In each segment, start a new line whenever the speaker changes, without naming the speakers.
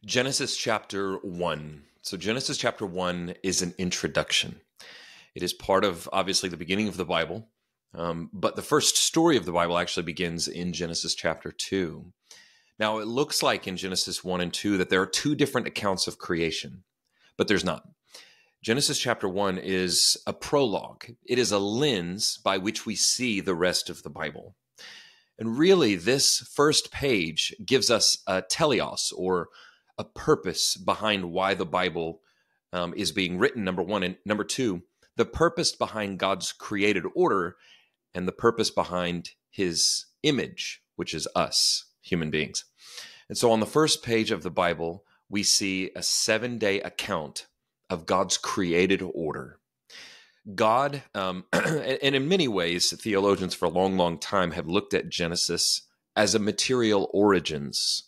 Genesis chapter 1. So, Genesis chapter 1 is an introduction. It is part of, obviously, the beginning of the Bible, but the first story of the Bible actually begins in Genesis chapter 2. Now, it looks like in Genesis 1 and 2 that there are two different accounts of creation, but there's not. Genesis chapter 1 is a prologue. It is a lens by which we see the rest of the Bible. And really, this first page gives us a teleos, or a purpose behind why the Bible is being written, number one. And number two, the purpose behind God's created order and the purpose behind his image, which is us, human beings. And so on the first page of the Bible, we see a 7-day account of God's created order. God, and in many ways, theologians for a long, long time have looked at Genesis as a material origins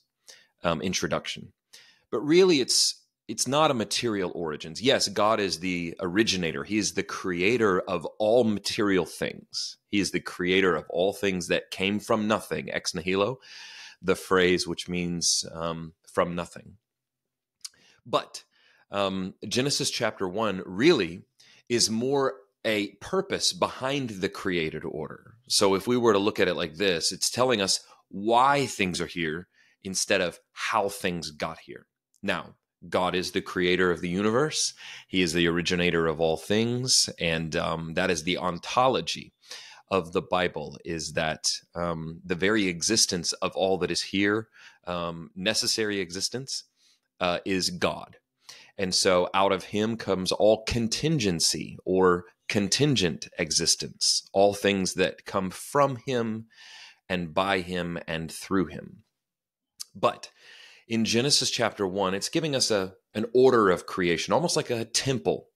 introduction. But really, it's not a material origins. Yes, God is the originator. He is the creator of all material things. He is the creator of all things that came from nothing, ex nihilo, the phrase which means from nothing. But Genesis chapter 1 really is more a purpose behind the created order. So if we were to look at it like this, it's telling us why things are here instead of how things got here. Now, God is the creator of the universe. He is the originator of all things. And that is the ontology of the Bible, is that the very existence of all that is here, necessary existence, is God. And so out of him comes all contingency or contingent existence, all things that come from him and by him and through him. But in Genesis chapter 1, it's giving us an order of creation, almost like a temple.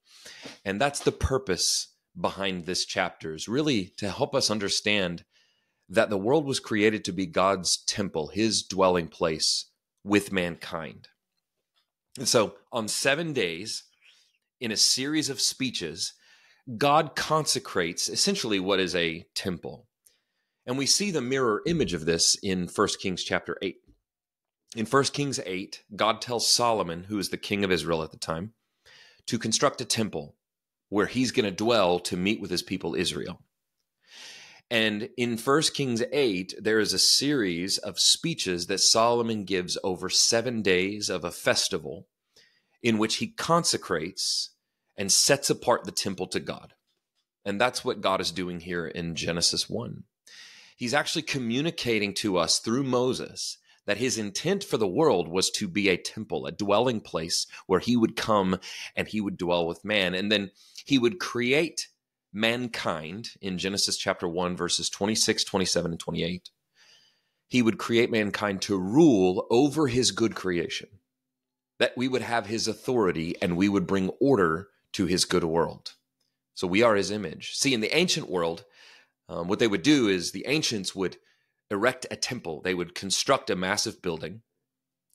And that's the purpose behind this chapter, is really to help us understand that the world was created to be God's temple, his dwelling place with mankind. And so on 7 days, in a series of speeches, God consecrates essentially what is a temple. And we see the mirror image of this in 1 Kings chapter 8. In 1 Kings 8, God tells Solomon, who is the king of Israel at the time, to construct a temple where he's going to dwell to meet with his people Israel. And in 1 Kings 8, there is a series of speeches that Solomon gives over 7 days of a festival in which he consecrates and sets apart the temple to God. And that's what God is doing here in Genesis 1. He's actually communicating to us through Moses that his intent for the world was to be a temple, a dwelling place where he would come and he would dwell with man. And then he would create mankind in Genesis chapter 1, verses 26, 27, and 28. He would create mankind to rule over his good creation, that we would have his authority and we would bring order to his good world. So we are his image. See, in the ancient world, what they would do is the ancients would erect a temple. They would construct a massive building,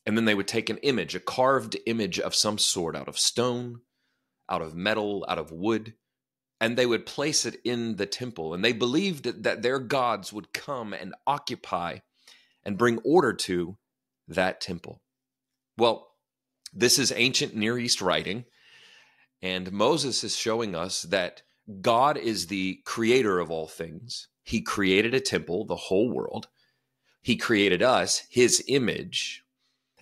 and then they would take an image, a carved image of some sort, out of stone, out of metal, out of wood, and they would place it in the temple. And they believed that their gods would come and occupy and bring order to that temple. Well, this is ancient Near East writing, and Moses is showing us that God is the creator of all things. He created a temple, the whole world. He created us, his image,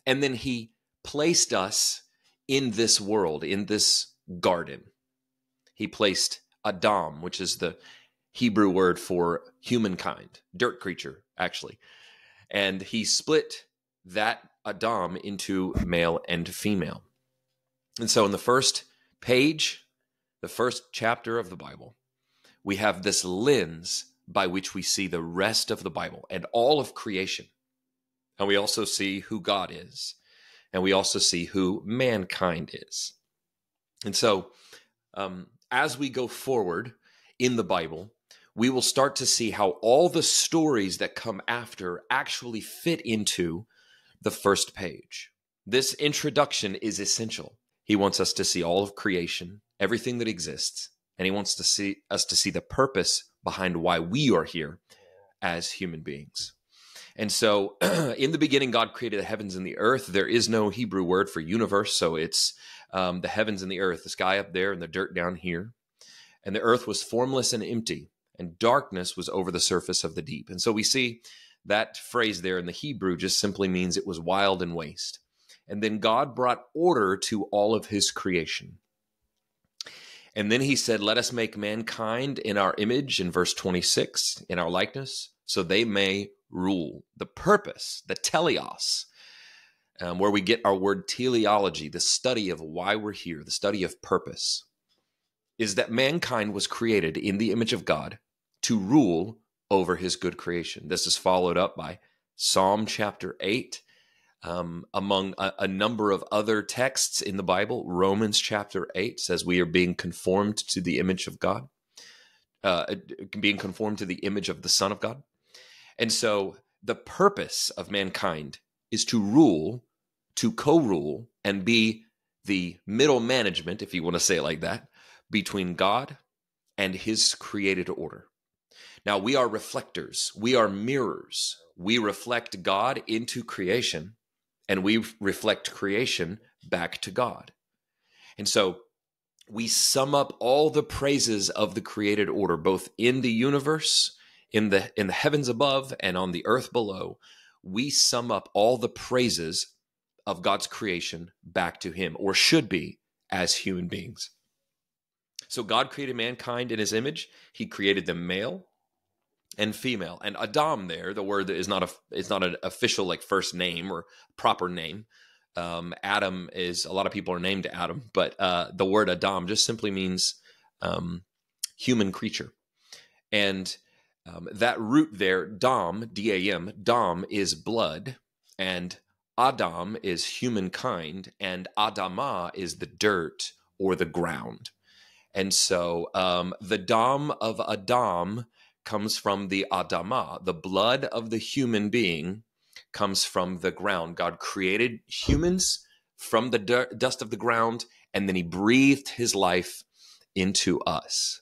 and then he placed us in this world, in this garden. He placed Adam, which is the Hebrew word for humankind, dirt creature, actually. And he split that Adam into male and female. And so in the first page, the first chapter of the Bible, we have this lens by which we see the rest of the Bible and all of creation. And we also see who God is. And we also see who mankind is. And so as we go forward in the Bible, we will start to see how all the stories that come after actually fit into the first page. This introduction is essential. He wants us to see all of creation, everything that exists, and he wants us to see the purpose behind why we are here as human beings. And so in the beginning, God created the heavens and the earth. There is no Hebrew word for universe. So it's the heavens and the earth, the sky up there and the dirt down here. And the earth was formless and empty, and darkness was over the surface of the deep. And so we see that phrase there in the Hebrew just simply means it was wild and waste. And then God brought order to all of his creation. And then he said, let us make mankind in our image, in verse 26, in our likeness, so they may rule. The purpose, the teleos, where we get our word teleology, the study of why we're here, the study of purpose, is that mankind was created in the image of God to rule over his good creation. This is followed up by Psalm chapter 8, among a number of other texts in the Bible. Romans chapter 8 says we are being conformed to the image of God, being conformed to the image of the Son of God. And so the purpose of mankind is to rule, to co-rule, and be the middle management, if you want to say it like that, between God and his created order. Now, we are reflectors. We are mirrors. We reflect God into creation, and we reflect creation back to God. And so we sum up all the praises of the created order, both in the universe, in the heavens above, and on the earth below. We sum up all the praises of God's creation back to him, or should be, as human beings. So God created mankind in his image. He created them male and female. And Adam there, the word is not an official like first name or proper name. Adam is, a lot of people are named Adam, but the word Adam just simply means human creature. And that root there, dam, D-A-M, dam is blood, and Adam is humankind, and Adamah is the dirt or the ground. And so the dam of Adam comes from the Adamah. The blood of the human being comes from the ground. God created humans from the dust of the ground, and then he breathed his life into us.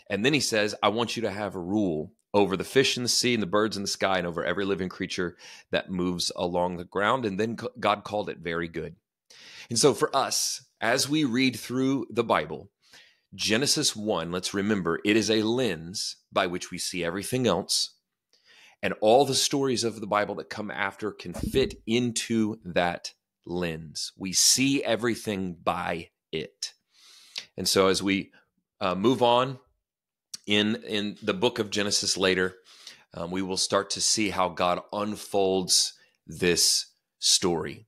And then he says, I want you to have a rule over the fish in the sea and the birds in the sky and over every living creature that moves along the ground. And then God called it very good. And so for us, as we read through the Bible, Genesis 1, let's remember, it is a lens by which we see everything else. And all the stories of the Bible that come after can fit into that lens. We see everything by it. And so as we move on in the book of Genesis later, we will start to see how God unfolds this story.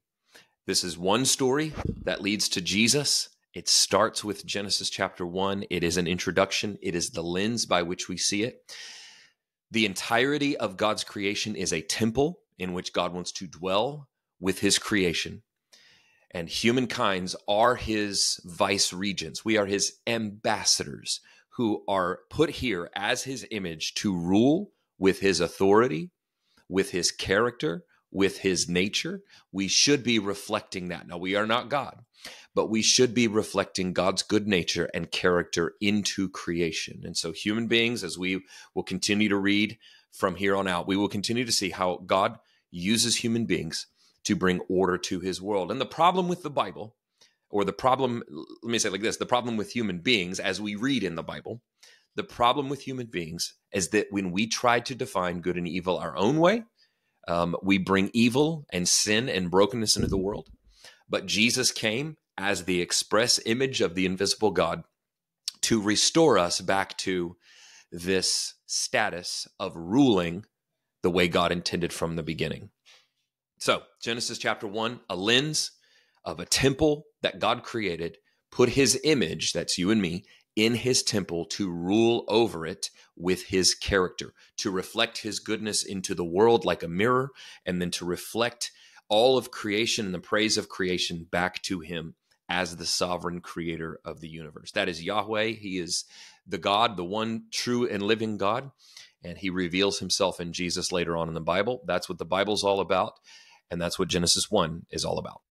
This is one story that leads to Jesus. It starts with Genesis chapter 1. It is an introduction. It is the lens by which we see it. The entirety of God's creation is a temple in which God wants to dwell with his creation. And humankinds are his vice regents. We are his ambassadors who are put here as his image to rule with his authority, with his character, with his nature. We should be reflecting that. Now, we are not God, but we should be reflecting God's good nature and character into creation. And so human beings, as we will continue to read from here on out, we will continue to see how God uses human beings to bring order to his world. And the problem with the Bible, or the problem, let me say it like this, the problem with human beings as we read in the Bible, the problem with human beings is that when we try to define good and evil our own way, we bring evil and sin and brokenness into the world. But Jesus came as the express image of the invisible God to restore us back to this status of ruling the way God intended from the beginning. So Genesis chapter 1, a lens of a temple that God created, put his image, that's you and me, in his temple to rule over it with his character, to reflect his goodness into the world like a mirror, and then to reflect all of creation and the praise of creation back to him as the sovereign creator of the universe. That is Yahweh. He is the God, the one true and living God, and he reveals himself in Jesus later on in the Bible. That's what the Bible's all about, and that's what Genesis 1 is all about.